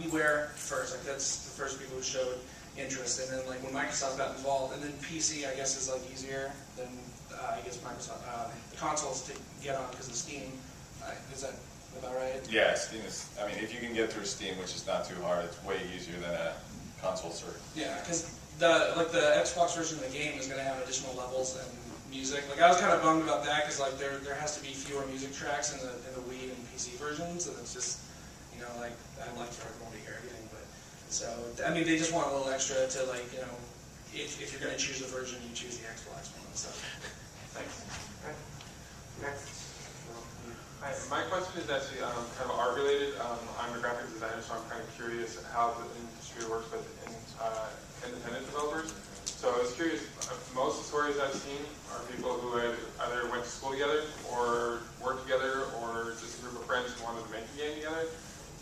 WiiWare first, like that's the first people who showed interest, and then like when Microsoft got involved, and then PC I guess is like easier than I guess Microsoft the consoles to get on because of Steam. Is that about right? Yeah, Steam is. I mean, if you can get through Steam, which is not too hard, it's way easier than a console search. Yeah, because the Xbox version of the game is going to have additional levels and music. Like I was kind of bummed about that because like there has to be fewer music tracks in the Wii and PC versions, and it's just like I'd like for everyone to hear everything, but so I mean they just want a little extra to like if you're going to choose a version, you choose the Xbox one. So thanks. Right. Next. Hi, my question is actually kind of art related. I'm a graphic designer, so I'm kind of curious how the industry works with independent developers. So I was curious, most of the stories I've seen are people who either went to school together or worked together or just a group of friends who wanted to make a game together.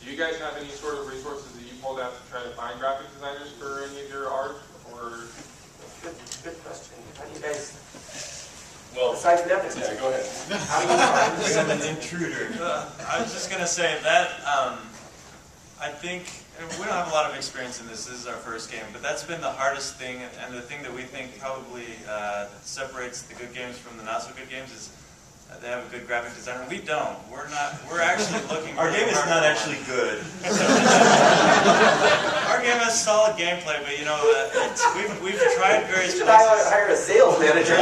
Do you guys have any sort of resources that you pulled out to try to find graphic designers for any of your art? Or Good question. How do you guys, besides nepotism? Yeah, go ahead. How do you find I'm an intruder. I was just going to say that I think we don't have a lot of experience in this. This is our first game, but that's been the hardest thing, and the thing that we think probably separates the good games from the not so good games is they have a good graphic designer. We don't. We're not. We're actually looking. Our game is not actually good. Our game has solid gameplay, but we've tried various should places. hire a sales manager.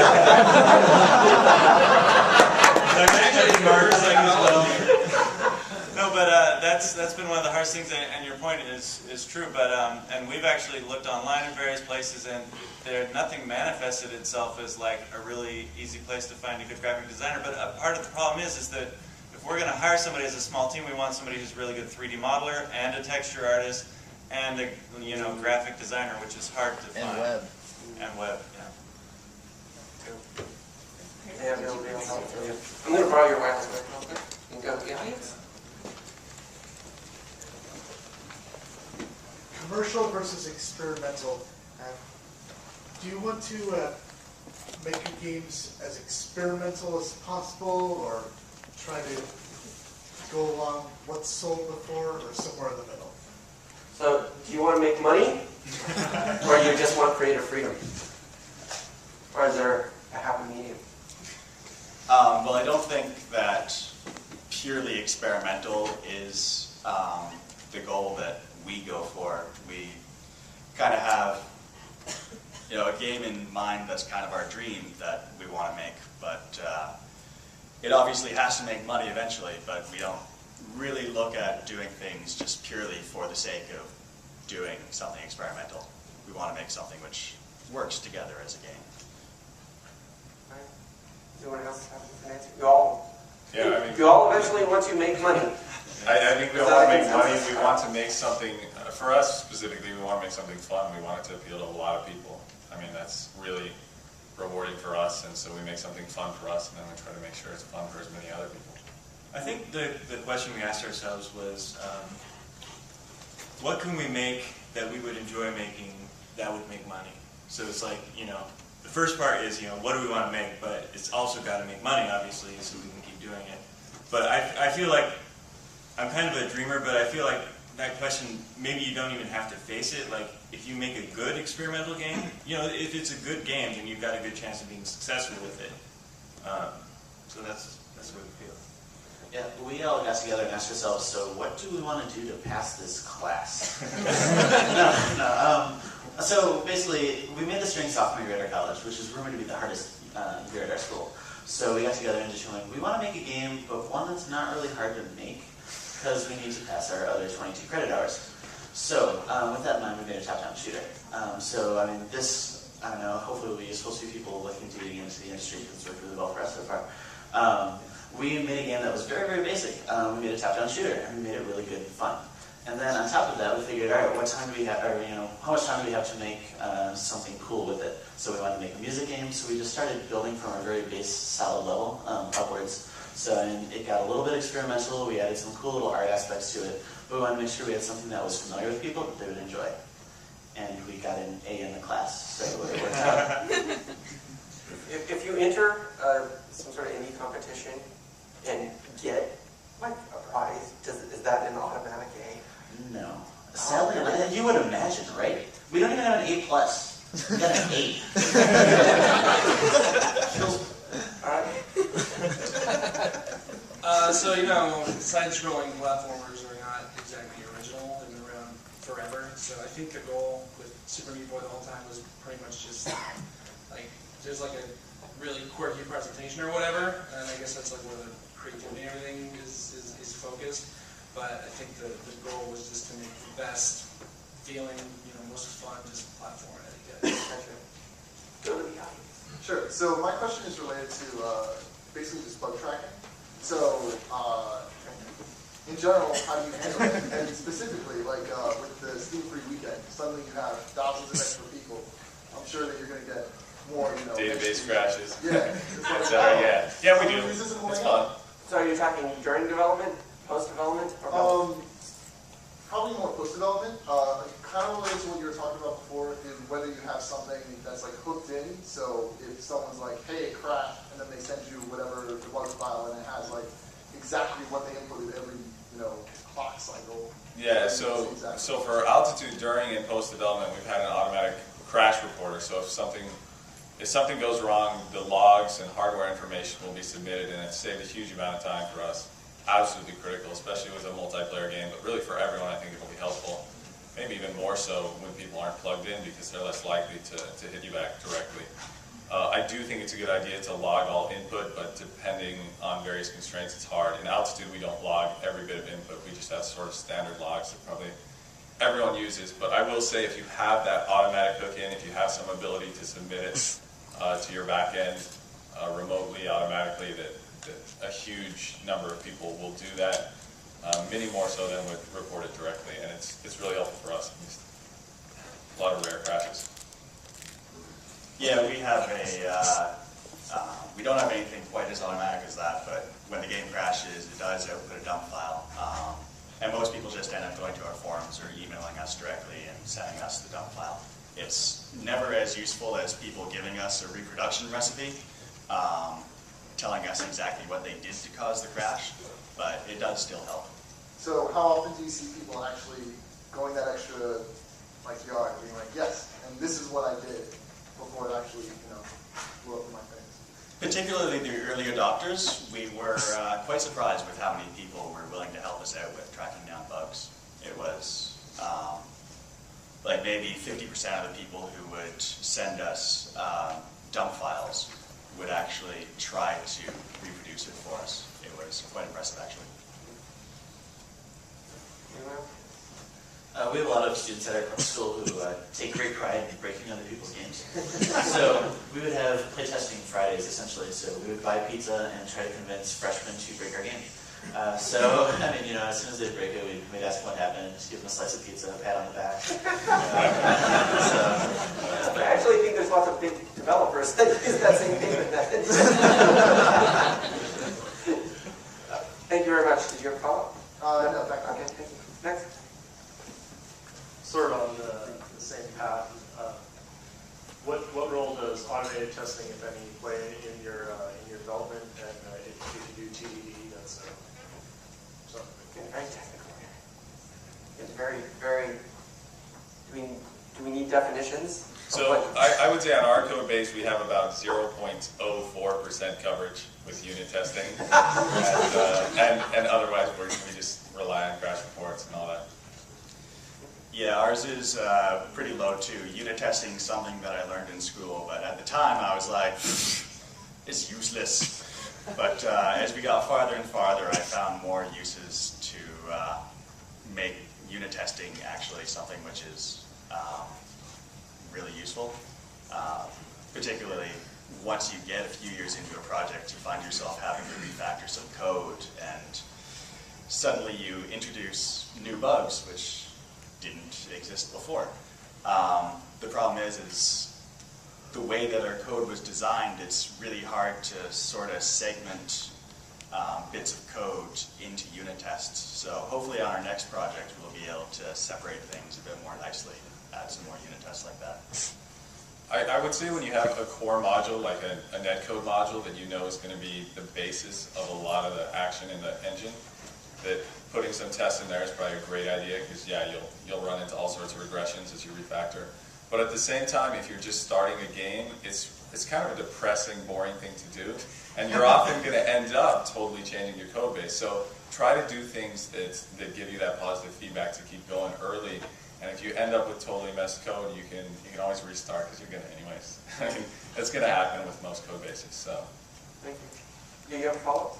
No, but that's been one of the hardest things, and your point is true. But and we've actually looked online in various places, and nothing manifested itself as like a really easy place to find a good graphic designer. But a part of the problem is that if we're going to hire somebody as a small team, we want somebody who's really good 3D modeler and a texture artist and a graphic designer, which is hard to find. And web, yeah. I'm going to borrow your wireless mic real quick. You can go to the audience. Commercial versus experimental. Do you want to make your games as experimental as possible, or try to go along what's sold before, or somewhere in the middle? So, do you want to make money, or you just want creative freedom? Or is there a happy medium? Well, I don't think that purely experimental is the goal that we go for. We kind of have a game in mind that's kind of our dream that we want to make, but it obviously has to make money eventually, but we don't really look at doing things just purely for the sake of doing something experimental. We want to make something which works together as a game. Right. Does anyone else have an answer? You all eventually want to make money. I think we all want to make money. We want to make something, for us specifically, we want to make something fun. We want it to appeal to a lot of people. I mean, that's really rewarding for us, and so we make something fun for us, and then we try to make sure it's fun for as many other people. I think the question we asked ourselves was, what can we make that we would enjoy making that would make money? So it's like, the first part is, what do we want to make, but it's also got to make money, obviously, so we can keep doing it. But I feel like, I'm kind of a dreamer, but I feel like that question, maybe you don't even have to face it. Like, if you make a good experimental game, if it's a good game, then you've got a good chance of being successful with it. So that's the way we feel. Yeah, we all got together and asked ourselves, so what do we want to do to pass this class? So basically, we made this during sophomore year at our college, which is rumored to be the hardest year at our school. So we got together and just went, we want to make a game, but one that's not really hard to make, because we need to pass our other 22 credit hours. So with that in mind, we made a top-down shooter. So I mean, this, I don't know, hopefully will be useful to people looking to getting into the industry, because it's worked really well for us so far. We made a game that was very, very basic. We made a top-down shooter, and we made it really good and fun. And then on top of that, we figured, all right, what time do we have, or how much time do we have to make something cool with it? So we wanted to make a music game, so we just started building from our very base, solid level upwards. So it got a little bit experimental. We added some cool little art aspects to it, but we wanted to make sure we had something that was familiar with people that they would enjoy. And we got an A in the class, so it worked out. If you enter some sort of indie competition and get like a prize, is that an automatic A? No. Sadly, you would imagine, right? We don't even have an A+. We got an 8. Alright. So, side-scrolling platformers are not exactly original. They've been around forever. So I think the goal with Super Meat Boy the whole time was pretty much just, there's a really quirky presentation or whatever, and I guess that's where the creativity and everything is focused. But I think the goal was just to make the best feeling, most fun, just platform that you get. Go to the audience. Sure. So my question is related to basically just bug tracking. So in general, how do you handle it? And specifically, with the Steam Free Weekend, suddenly you have thousands of extra people. I'm sure that you're going to get more, Database crashes. Yeah. Yeah, we do. It's It's fun. So are you talking during development, post-development, or both? Probably more post-development. Kind of related to what you were talking about before, is whether you have something that's hooked in. So if someone's like, "Hey, it crashed," and then they send you whatever the bug file, and it has exactly what they inputted every clock cycle. Yeah. So for altitude during and post-development, we've had an automatic crash reporter. So if something goes wrong, the logs and hardware information will be submitted, and it's saved a huge amount of time for us. Absolutely critical, especially with a multiplayer game, but really for everyone, I think it will be helpful. Maybe even more so when people aren't plugged in, because they're less likely to hit you back directly. I do think it's a good idea to log all input, but depending on various constraints, it's hard. In altitude, we don't log every bit of input. We just have sort of standard logs that probably everyone uses. But I will say, if you have that automatic hook in, if you have some ability to submit it to your back end remotely, automatically, that a huge number of people will do that, many more so than would report it directly, and it's really helpful for us. A lot of rare crashes. Yeah, we have we don't have anything quite as automatic as that, but when the game crashes, it does output a dump file. And most people just end up going to our forums or emailing us directly and sending us the dump file. It's never as useful as people giving us a reproduction recipe, telling us exactly what they did to cause the crash, but it does still help. So how often do you see people actually going that extra yard, being like, "Yes, and this is what I did," before it actually blew up in my face? Particularly the early adopters, we were quite surprised with how many people were willing to help us out with tracking down bugs. It was maybe 50% of the people who would send us dump files would actually try to reproduce it for us. It was quite impressive, actually. We have a lot of students at our school who take great pride in breaking other people's games. So we would have playtesting Fridays, essentially. So we would buy pizza and try to convince freshmen to break our game. As soon as they break it, we'd ask what happened, just give them a slice of pizza, a pat on the back. I actually think there's lots of big developers that use that same payment method. Thank you very much. Did you have a follow-up? No, thank you. Okay, thank you. Next. Sort of on the same path, what role does automated testing, if any, play in your development? And if you do TDD, that's something. Very technical. It's very, very. Do we need definitions? So I would say on our code base, we have about 0.04% coverage with unit testing, and otherwise we just rely on crash reports and all that. Yeah, ours is pretty low too. Unit testing is something that I learned in school, but at the time I was like, it's useless. But as we got farther and farther, I found more uses to make unit testing actually something which is really useful. Particularly once you get a few years into a project, you find yourself having to refactor some code, and suddenly you introduce new bugs, which didn't exist before. The problem is the way that our code was designed, it's really hard to sort of segment bits of code into unit tests. So hopefully on our next project, we'll be able to separate things a bit more nicely and add some more unit tests like that. I would say when you have a core module, like a netcode module that you know is going to be the basis of a lot of the action in the engine, that putting some tests in there is probably a great idea, because yeah, you'll run into all sorts of regressions as you refactor. But at the same time, if you're just starting a game, it's kind of a depressing, boring thing to do, and you're often going to end up totally changing your code base. So try to do things that give you that positive feedback to keep going early. And if you end up with totally messed code, you can always restart, because you're going to anyways. I mean, it's going to happen with most code bases. So. Thank you. Do you have a follow-up?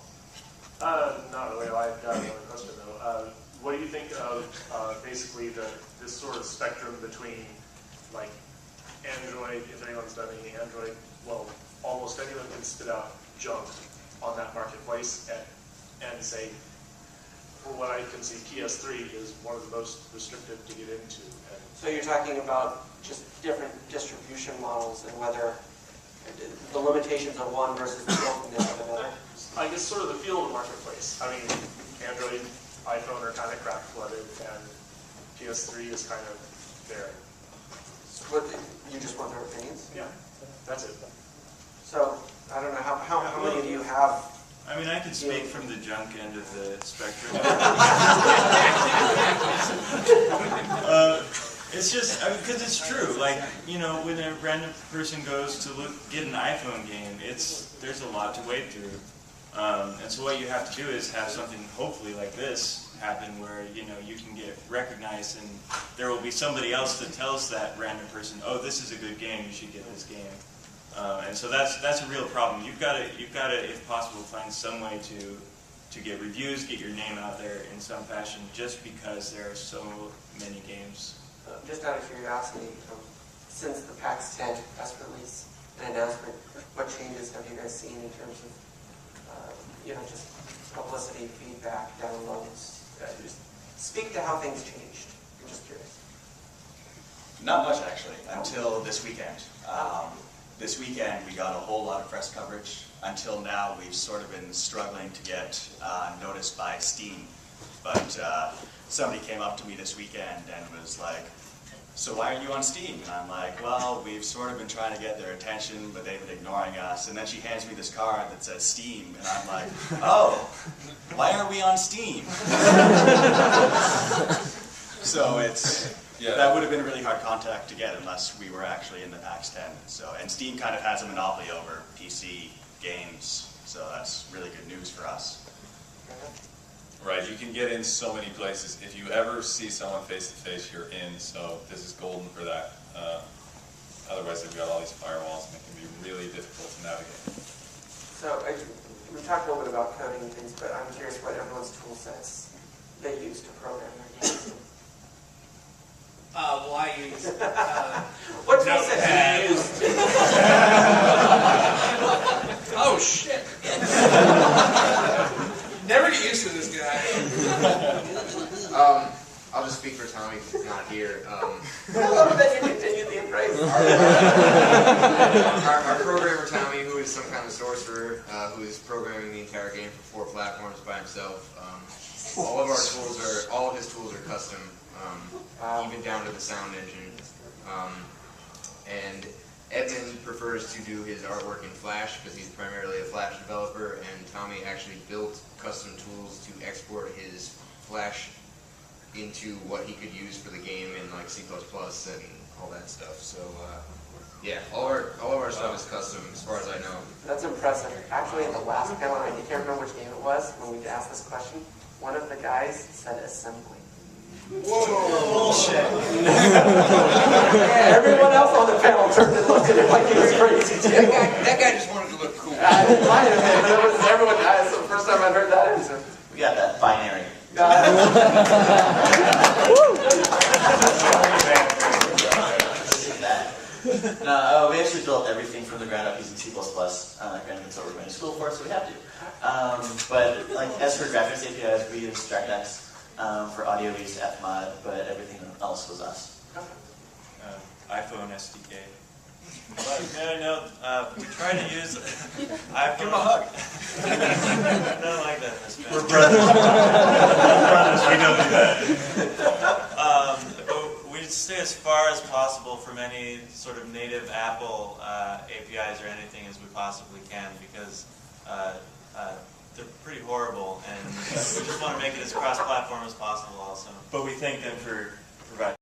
Not really. I've got another question though. What do you think of basically this sort of spectrum between like Android, if anyone's done any Android, well, almost anyone can spit out junk on that marketplace and say, for what I can see, PS3 is one of the most restrictive to get into. And So you're talking about just different distribution models and whether the limitations of one versus the openness of another? I guess sort of the feel of the marketplace. I mean, Android, iPhone are kind of crack flooded, and PS3 is kind of there. What, you just want their opinions? Yeah, that's it. So, I don't know, how many of you have? I mean, I can speak from the junk end of the spectrum. It's just, because it's true. Like, you know, when a random person goes to get an iPhone game, there's a lot to wade through. And so what you have to do is have something, hopefully like this, happen where, you know, you can get recognized, and there will be somebody else that tells that random person, oh, this is a good game, you should get this game. And so that's a real problem. You've got to, if possible, find some way to get reviews, get your name out there in some fashion, just because there are so many games. Just out of curiosity, since the PAX 10 press release and announcement, what changes have you guys seen in terms of, you know, just publicity, feedback, downloads? Just speak to how things changed. I'm just curious. Not much, actually, until this weekend. This weekend, we got a whole lot of press coverage. Until now, we've sort of been struggling to get noticed by Steam. But somebody came up to me this weekend and was like, so why are you on Steam? And I'm like, well, we've sort of been trying to get their attention, but they've been ignoring us. And then she hands me this card that says Steam, and I'm like, oh, why are we on Steam? So that would have been a really hard contact to get unless we were actually in the PAX 10. So, and Steam kind of has a monopoly over PC games, so that's really good news for us. Right, you can get in so many places. If you ever see someone face to face, you're in, so this is golden for that. Otherwise, they've got all these firewalls, and it can be really difficult to navigate. So, we talked a little bit about coding and things, but I'm curious what everyone's tool sets they use to program their games. Well, I use... What tool set do you use? Oh, shit! Never get used to this guy. I'll just speak for Tommy because he's not here. I love that you continue the embrace. Our programmer Tommy, who is some kind of sorcerer, who is programming the entire game for 4 platforms by himself. All of his tools are custom, even down to the sound engine. And Edmund prefers to do his artwork in Flash because he's primarily a Flash developer, and Tommy actually built custom tools to export his Flash into what he could use for the game in like C++ and all that stuff. So yeah, all of our stuff is custom as far as I know. That's impressive. Actually, in the last panel, I can't remember which game it was, when we asked this question, one of the guys said assembly. Whoa! Bullshit. Yeah, everyone else on the panel turned and looked at him like he was crazy too. That guy just wanted to look cool. It might have been, but it was everyone. It's the first time I've heard that answer. We got that binary. No, we actually built everything from the ground up using C++. Granted, it's what we're going to school for, so we have to. But like, as for graphics APIs, we use DirectX. For audio, we used Fmod, but everything else was us. iPhone SDK. But no, we try to use iPhone. Give him a hug. I don't like that. We're brothers. We don't do that. But we stay as far as possible from any sort of native Apple APIs or anything as we possibly can, because they're pretty horrible, and we just want to make it as cross-platform as possible also. But we thank them for providing